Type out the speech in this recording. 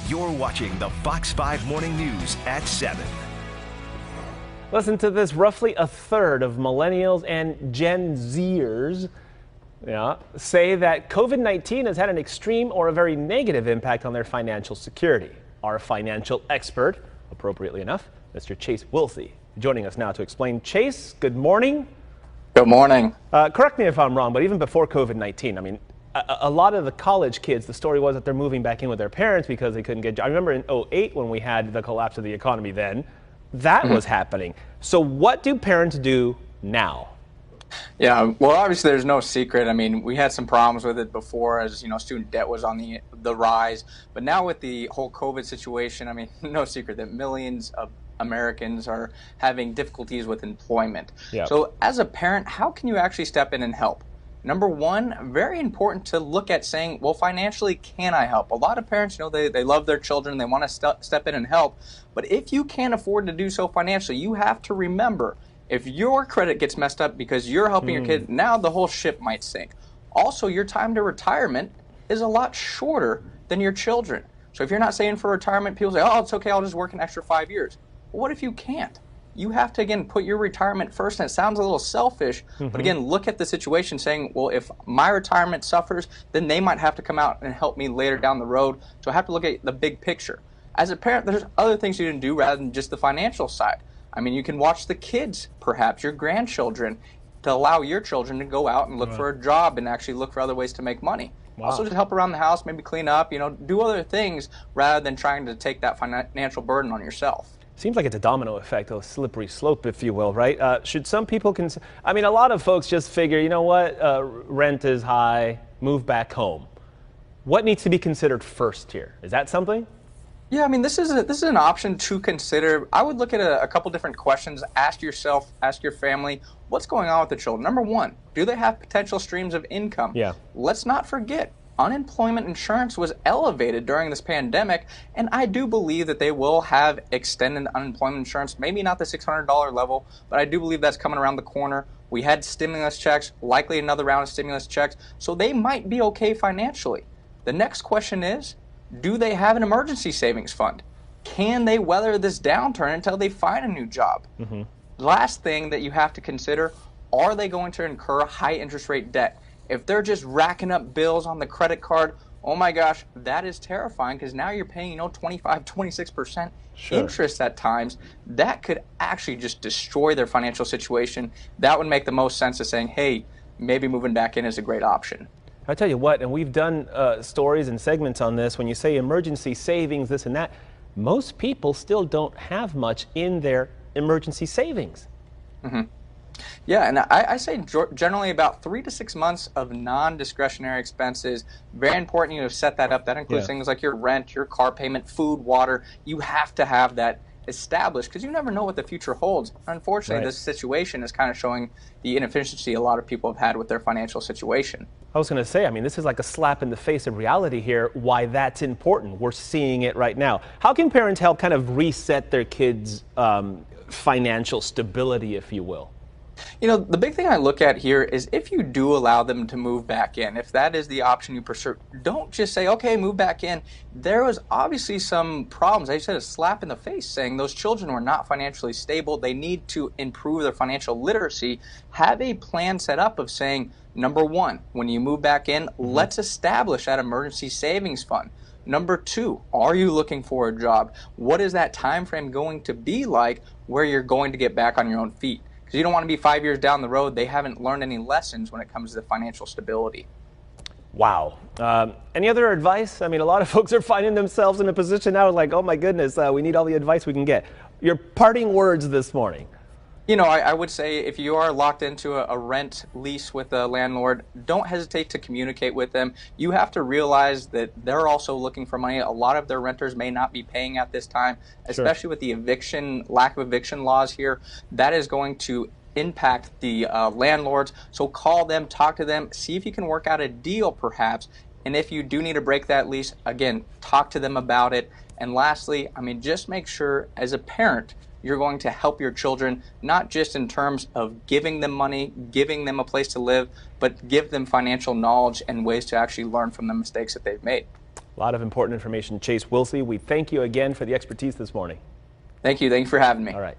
You're watching the Fox 5 Morning News at 7. Listen to this. Roughly a third of millennials and Gen Zers say that COVID-19 has had an extreme or a very negative impact on their financial security. Our financial expert, appropriately enough, Mr. Chase Wilsey, joining us now to explain. Chase, good morning. Good morning. Correct me if I'm wrong, but even before COVID-19, I mean, a lot of the college kids, the story was that they're moving back in with their parents because they couldn't get jobs. I remember in 2008 when we had the collapse of the economy then, that was happening. So what do parents do now? Yeah, well, obviously there's no secret. I mean, we had some problems with it before as, student debt was on the rise. But now with the whole COVID situation, I mean, no secret that millions of Americans are having difficulties with employment. Yep. So as a parent, how can you actually step in and help? Number one, very important to look at saying, well, financially, can I help? A lot of parents, they love their children. They want to step in and help. But if you can't afford to do so financially, you have to remember, if your credit gets messed up because you're helping your kid, now the whole ship might sink. Also, your time to retirement is a lot shorter than your children. So if you're not saving for retirement, people say, oh, it's okay, I'll just work an extra 5 years. Well, what if you can't? You have to, again, put your retirement first. And it sounds a little selfish, but again, look at the situation saying, well, if my retirement suffers, then they might have to come out and help me later down the road. So I have to look at the big picture. As a parent, there's other things you can do rather than just the financial side. I mean, you can watch the kids, perhaps your grandchildren, to allow your children to go out and look for a job and actually look for other ways to make money. Wow. Also, just help around the house, maybe clean up, do other things rather than trying to take that financial burden on yourself. Seems like it's a domino effect, a slippery slope, if you will, right? Should some people I mean, a lot of folks just figure, you know what, rent is high, move back home. What needs to be considered first here? Is that something? Yeah, I mean, this is an option to consider. I would look at a couple different questions. Ask yourself, ask your family, what's going on with the children? Number one, do they have potential streams of income? Yeah. Let's not forget, unemployment insurance was elevated during this pandemic, and I do believe that they will have extended unemployment insurance, maybe not the $600 level, but I do believe that's coming around the corner. We had stimulus checks, likely another round of stimulus checks, so they might be okay financially. The next question is, do they have an emergency savings fund? Can they weather this downturn until they find a new job? Last thing that you have to consider, are they going to incur high interest rate debt? If they're just racking up bills on the credit card, oh my gosh, that is terrifying because now you're paying, 25, 26% interest at times. That could actually just destroy their financial situation. That would make the most sense of saying, hey, maybe moving back in is a great option. I tell you what, and we've done stories and segments on this, when you say emergency savings, this and that, most people still don't have much in their emergency savings. Yeah, and I say generally about 3 to 6 months of non-discretionary expenses. Very important to set that up. That includes things like your rent, your car payment, food, water. You have to have that established because you never know what the future holds. Unfortunately, this situation is kind of showing the inefficiency a lot of people have had with their financial situation. I was going to say, I mean, this is like a slap in the face of reality here, why that's important. We're seeing it right now. How can parents help kind of reset their kids' financial stability, if you will? The big thing I look at here is if you do allow them to move back in, if that is the option you pursue, don't just say, okay, move back in. There was obviously some problems. I said a slap in the face saying those children were not financially stable. They need to improve their financial literacy. Have a plan set up of saying, number one, when you move back in, let's establish that emergency savings fund. Number two, are you looking for a job? What is that time frame going to be like where you're going to get back on your own feet? Because you don't want to be 5 years down the road, they haven't learned any lessons when it comes to financial stability. Wow. Any other advice? I mean, a lot of folks are finding themselves in a position now like, oh my goodness, we need all the advice we can get. Your parting words this morning. I would say if you are locked into a rent lease with a landlord, don't hesitate to communicate with them. You have to realize that they're also looking for money. A lot of their renters may not be paying at this time, especially with the lack of eviction laws here. That is going to impact the landlords. So call them, talk to them, see if you can work out a deal perhaps. And if you do need to break that lease, again, talk to them about it. And lastly, just make sure as a parent, you're going to help your children, not just in terms of giving them money, giving them a place to live, but give them financial knowledge and ways to actually learn from the mistakes that they've made. A lot of important information. Chase Wilsey, we thank you again for the expertise this morning. Thank you. Thank you for having me. All right.